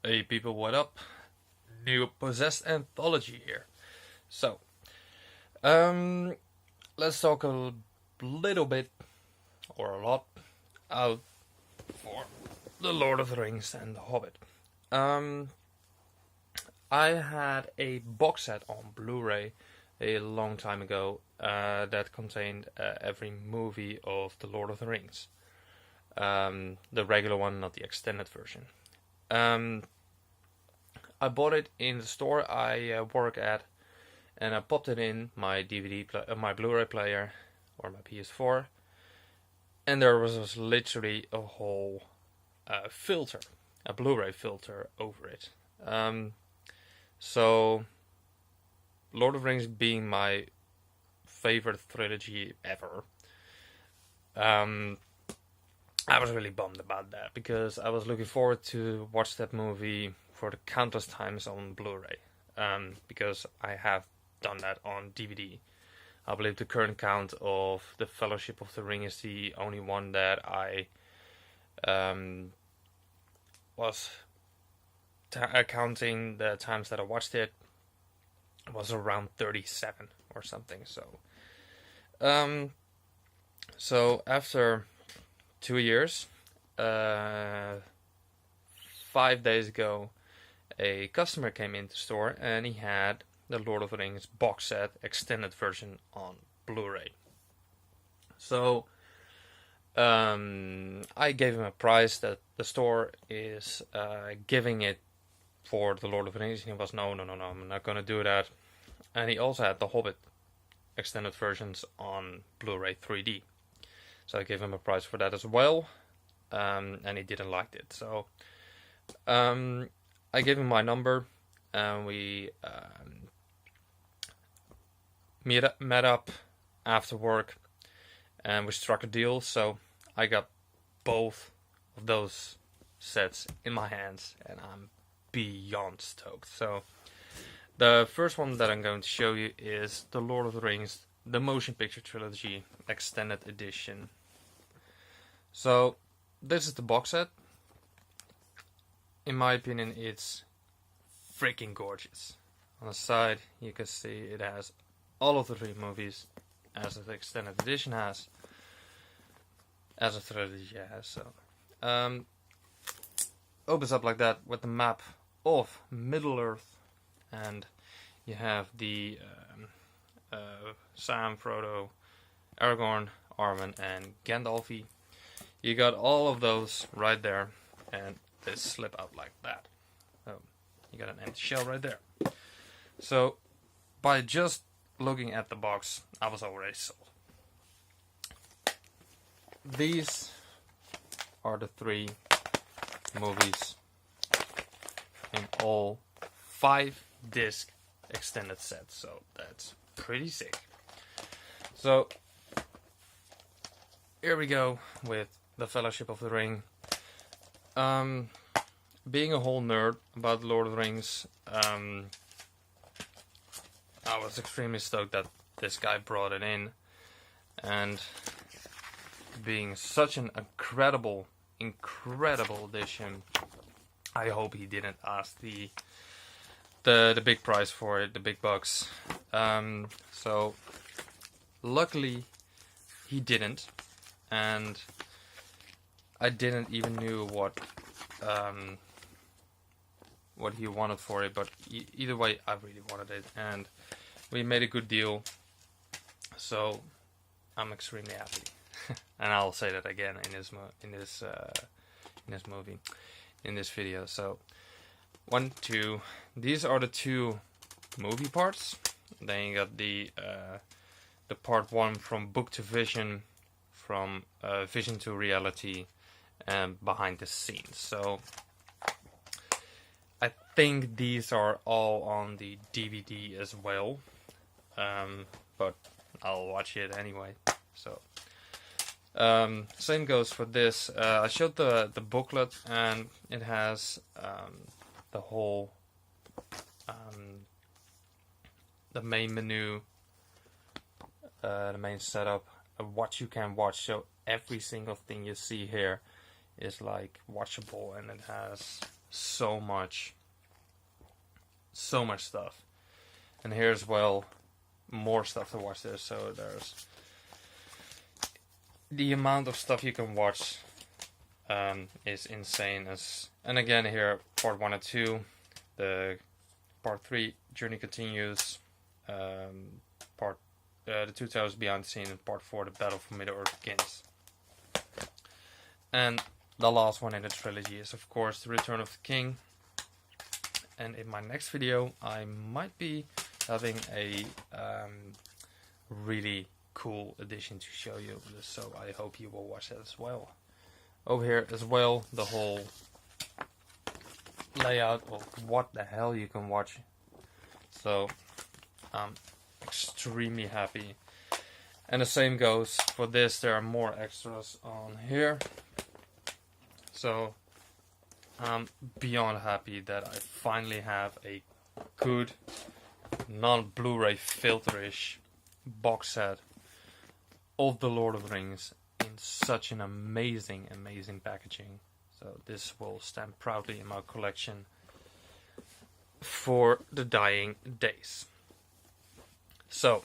Hey people, what up? New Possessed Anthology here. So, um, let's talk a little bit, or a lot, out for The Lord of the Rings and The Hobbit. I had a box set on Blu-ray a long time ago that contained every movie of The Lord of the Rings. The regular one, not the extended version. I bought it in the store I work at, and I popped it in my my Blu-ray player or my PS4, and there was literally a whole filter, a Blu-ray filter over it. So, Lord of the Rings being my favorite trilogy ever, I was really bummed about that because I was looking forward to watch that movie for the countless times on Blu-ray, because I have done that on DVD. I believe the current count of the Fellowship of the Ring is the only one that I was counting the times that I watched it. It was around 37 or something. So after 2 years, 5 days ago, a customer came into the store and he had the Lord of the Rings box set extended version on Blu-ray. So I gave him a price that the store is giving it for the Lord of the Rings. And he was, no, I'm not going to do that. And he also had the Hobbit extended versions on Blu-ray 3D. So I gave him a price for that as well, and he didn't like it. So I gave him my number, and we met up after work, and we struck a deal. So I got both of those sets in my hands, and I'm beyond stoked. So the first one that I'm going to show you is The Lord of the Rings, the Motion Picture Trilogy Extended Edition. So this is the box set. In my opinion, it's freaking gorgeous. On the side, you can see it has all of the 3 movies, as the extended edition has, as a trilogy has. So, opens up like that with the map of Middle Earth, and you have the Sam, Frodo, Aragorn, Arwen, and Gandalf. You got all of those right there, and they slip out like that. So you got an empty shell right there. So by just looking at the box, I was already sold. These are the 3 movies in all 5-disc extended sets. So that's pretty sick. So here we go with the Fellowship of the Ring. Being a whole nerd about the Lord of the Rings, I was extremely stoked that this guy brought it in, and being such an incredible edition, I hope he didn't ask the big price for it, the big bucks. So luckily he didn't, and I didn't even knew what he wanted for it, but either way, I really wanted it, and we made a good deal. So I'm extremely happy, and I'll say that again in this video. So 1, 2. These are the 2 movie parts. Then you got the part 1 from book to vision, from vision to reality, and behind the scenes. So I think these are all on the DVD as well, but I'll watch it anyway. So same goes for this. I showed the booklet, and it has the whole the main menu, the main setup, what you can watch. So every single thing you see here is like watchable, and it has so much stuff. And here's, well, more stuff to watch there. So there's the amount of stuff you can watch is insane. And again, here, part 1 and 2, the part 3, Journey Continues, the Two Towers Beyond the Scene, and part 4, The Battle for Middle-earth Begins. And the last one in the trilogy is, of course, The Return of the King. And in my next video, I might be having a really cool edition to show you. So I hope you will watch that as well. Over here as well, the whole layout of what the hell you can watch. So I'm extremely happy. And the same goes for this. There are more extras on here. So I'm beyond happy that I finally have a good non-Blu-ray filterish box set of The Lord of the Rings in such an amazing packaging. So this will stand proudly in my collection for the dying days. So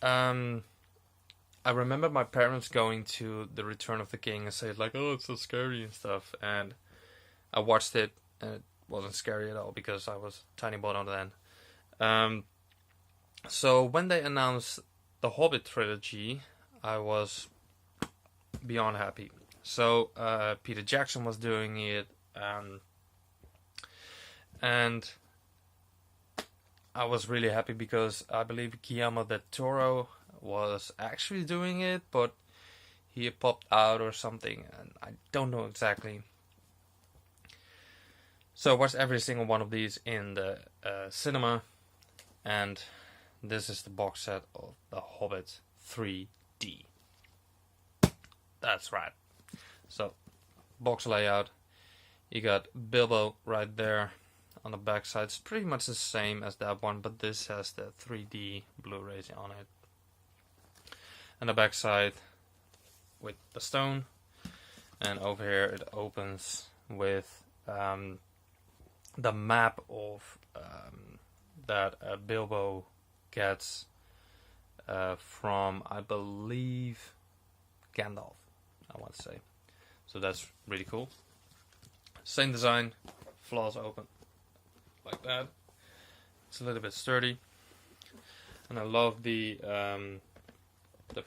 I remember my parents going to The Return of the King and say like, oh, it's so scary and stuff, and I watched it and it wasn't scary at all because I was a tiny boy then. So when they announced the Hobbit trilogy, I was beyond happy. So Peter Jackson was doing it, and I was really happy because I believe Guillermo del Toro was actually doing it, but he popped out or something, and I don't know exactly. So I watched every single one of these in the cinema, and this is the box set of The Hobbit 3D. That's right. So, box layout. You got Bilbo right there on the back side. It's pretty much the same as that one, but this has the 3D Blu-rays on it. And the back side with the stone. And over here it opens with the map of that Bilbo gets from, I believe, Gandalf, I want to say. So that's really cool. Same design, flaws open like that. It's a little bit sturdy, and I love the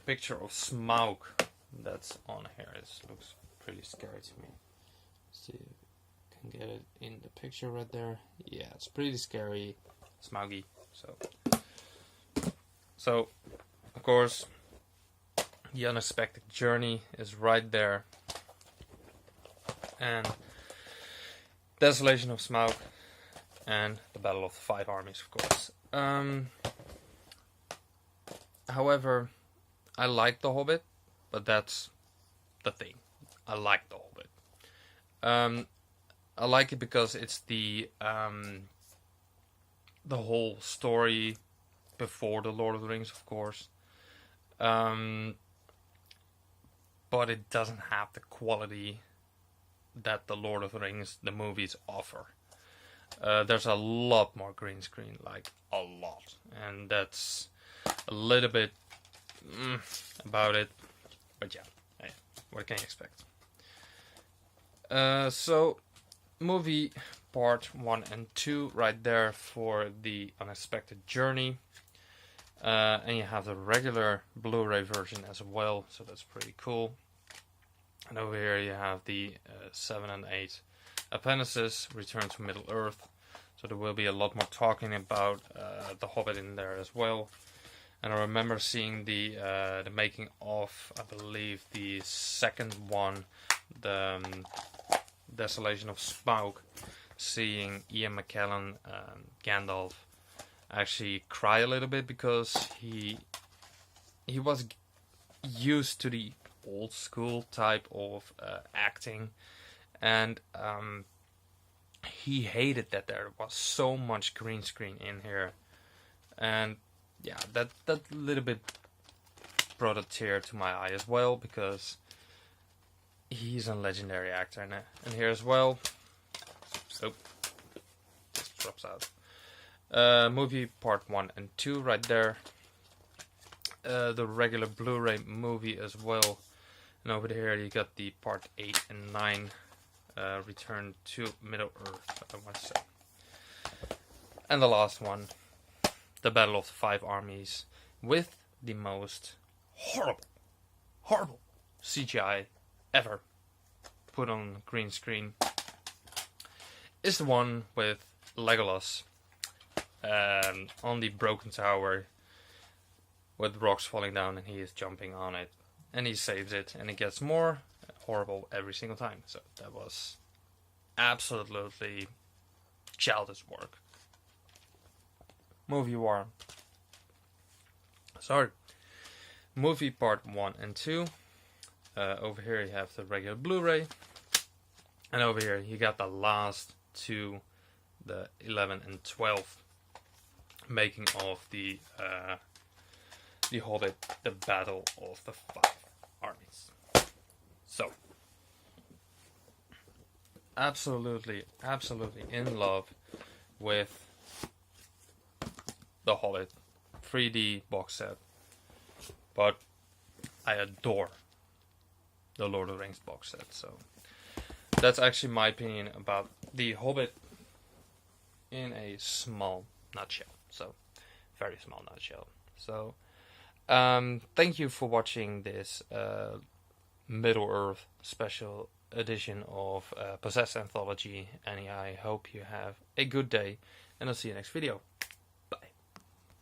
picture of Smaug that's on here. It looks pretty scary to me. Let's see if I can get it in the picture right there. Yeah, it's pretty scary, Smauggy. So of course, the unexpected journey is right there, and Desolation of Smaug, and the Battle of the Five Armies, of course. However, I like The Hobbit, but that's the thing. I like The Hobbit. I like it because it's the whole story before The Lord of the Rings, of course. But it doesn't have the quality that The Lord of the Rings, the movies, offer. There's a lot more green screen, like a lot. And that's a little bit about it. But yeah, hey, what can you expect? So, movie part 1 and 2 right there for the unexpected journey. And you have the regular Blu-ray version as well, so that's pretty cool. And over here you have the 7 and 8 appendices, Return to Middle-earth. So there will be a lot more talking about The Hobbit in there as well. And I remember seeing the making of, I believe, the second one, the Desolation of Smaug, seeing Ian McKellen, Gandalf, actually cry a little bit because he was used to the old school type of acting, and he hated that there was so much green screen in here, and yeah, that little bit brought a tear to my eye as well, because he's a legendary actor. And here as well, Oh, just drops out. Movie part 1 and 2 right there. The regular Blu-ray movie as well. And over here you got the part 8 and 9. Return to Middle-earth, I want to say. And the last one, the Battle of the Five Armies, with the most horrible CGI ever put on green screen, is the one with Legolas on the broken tower with rocks falling down, and he is jumping on it, and he saves it, and it gets more horrible every single time. So that was absolutely childish work. Movie part 1 and 2. Over here you have the regular Blu-ray, and over here you got the last two, the 11 and 12, making of the Hobbit, the Battle of the Five Armies. So, absolutely in love with the Hobbit 3D box set, but I adore the Lord of the Rings box set. So that's actually my opinion about the Hobbit in a small nutshell. So very small nutshell. So thank you for watching this Middle-earth special edition of Possessed Anthology, and I hope you have a good day, and I'll see you next video.